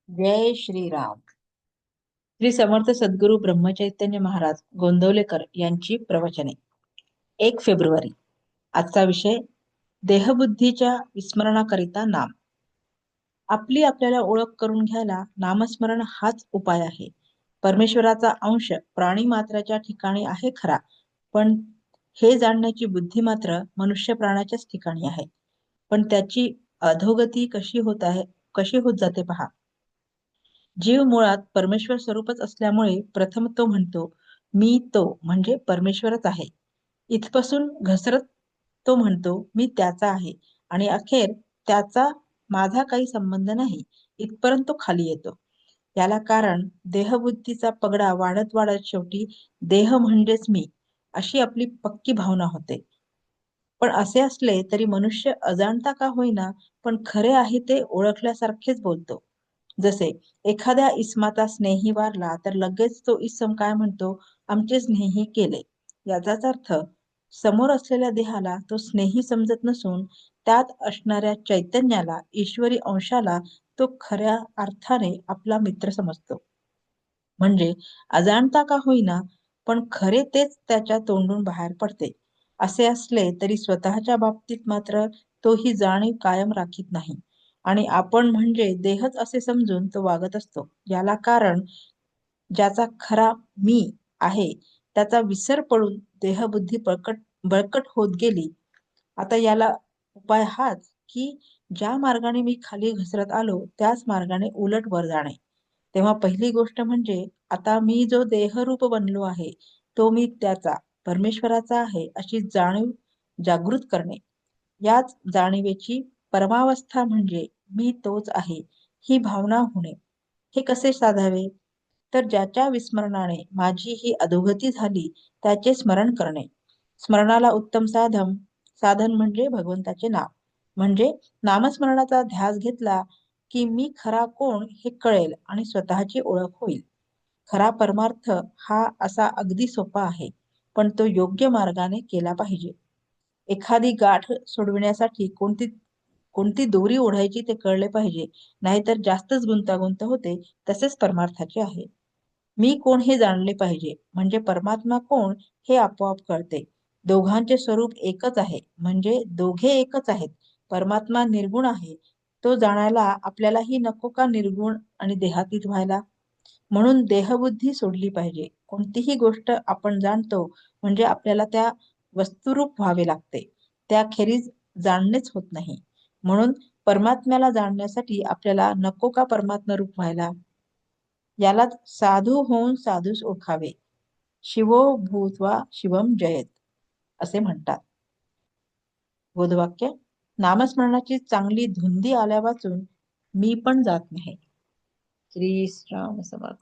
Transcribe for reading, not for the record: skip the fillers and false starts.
जय श्रीराम. श्री समर्थ सद्गुरू ब्रह्मचैतन्य महाराज गोंदवलेकर यांची प्रवचने. 1 फेब्रुवारी. आजचा विषय देहबुद्धीच्या विस्मरणाकरिता नाम. आपली आपल्याला ओळख करून घ्यायला नामस्मरण हाच उपाय आहे. परमेश्वराचा अंश प्राणी मात्राच्या ठिकाणी आहे खरा, पण हे जाणण्याची बुद्धी मात्र मनुष्य प्राण्याच्याच ठिकाणी आहे. पण त्याची अधोगती कशी होत जाते पहा. जीव मुळात परमेश्वर स्वरूपच असल्यामुळे प्रथम तो म्हणतो मी तो म्हणजे परमेश्वरच आहे. इथपासून घसरत तो म्हणतो मी त्याचा आहे आणि अखेर त्याचा माझा काही संबंध नाही इथपर्यंत तो खाली येतो. याला कारण देहबुद्धीचा पगडा वाढत वाढत शेवटी देह म्हणजेच मी अशी आपली पक्की भावना होते. पण असे असले तरी मनुष्य अजाणता का होईना पण खरे आहे ते ओळखल्यासारखेच बोलतो. जसे एखाद्या इसमाचा स्नेही वारला तर लगेच तो इसम काय म्हणतो, आमचे स्नेही केले. याचाच अर्थ समोर असलेल्या देहाला तो स्नेही समजत नसून त्यात असणाऱ्या चैतन्याला, ईश्वरी अंशाला तो खऱ्या अर्थाने आपला मित्र समजतो. म्हणजे अजाणता का होईना पण खरे तेच त्याच्या तोंडून बाहेर पडते. असे असले तरी स्वतःच्या बाबतीत मात्र तो ही जाणीव कायम राखीत नाही आणि आपण म्हणजे देहच असे समजून तो वागत असतो. याला कारण ज्याचा खरा मी आहे त्याचा विसर पडून देहबुद्धी बळकट होत गेली. आता याला उपाय हाच की ज्या मार्गाने मी खाली घसरत आलो त्याच मार्गाने उलट वर जाणे. तेव्हा पहिली गोष्ट म्हणजे आता मी जो देहरूप बनलो आहे तो मी त्याचा परमेश्वराचा आहे अशी जाणीव जागृत करणे. याच जाणीवेची परमावस्था म्हणजे मी तोच आहे ही भावना होणे. हे कसे साधावे? तर ज्याच्या विस्मरणाने माझी ही अधोगती झाली त्याचे स्मरण करणे. स्मरणाला उत्तम साधन म्हणजे भगवंताचे नाव. म्हणजे नामस्मरणाचा ध्यास घेतला की मी खरा कोण हे कळेल आणि स्वतःची ओळख होईल. खरा परमार्थ हा असा अगदी सोपा आहे, पण तो योग्य मार्गाने केला पाहिजे. एखादी गाठ सोडविण्यासाठी कोणती कोणती दोरी ओढायची ते कळले पाहिजे, नाहीतर जास्तच गुंतागुंत होते. तसेच परमार्थाचे आहे. मी कोण हे जाणले पाहिजे, म्हणजे परमात्मा कोण हे आपोआप कळते. दोघांचे स्वरूप एकच आहे, म्हणजे दोघे एकच आहेत. परमात्मा निर्गुण आहे, तो जाणायला आपल्यालाही नको का निर्गुण आणि देहातीत व्हायला? म्हणून देहबुद्धी सोडली पाहिजे. कोणतीही गोष्ट आपण जाणतो म्हणजे आपल्याला त्या वस्तुरूप व्हावे लागते, त्याखेरीज जाणणेच होत नाही. म्हणून परमात्म्याला जाणण्यासाठी आपल्याला नको का परमात्मा रूप व्हायला? यालाच साधू होऊन साधूस ओळखावे. शिवो भूत्वा शिवम जयेत असे म्हणतात. बोधवाक्य. नामस्मरणाची चांगली धुंदी आल्या वाचून मी पण जात नाही. श्री राम समर्थ.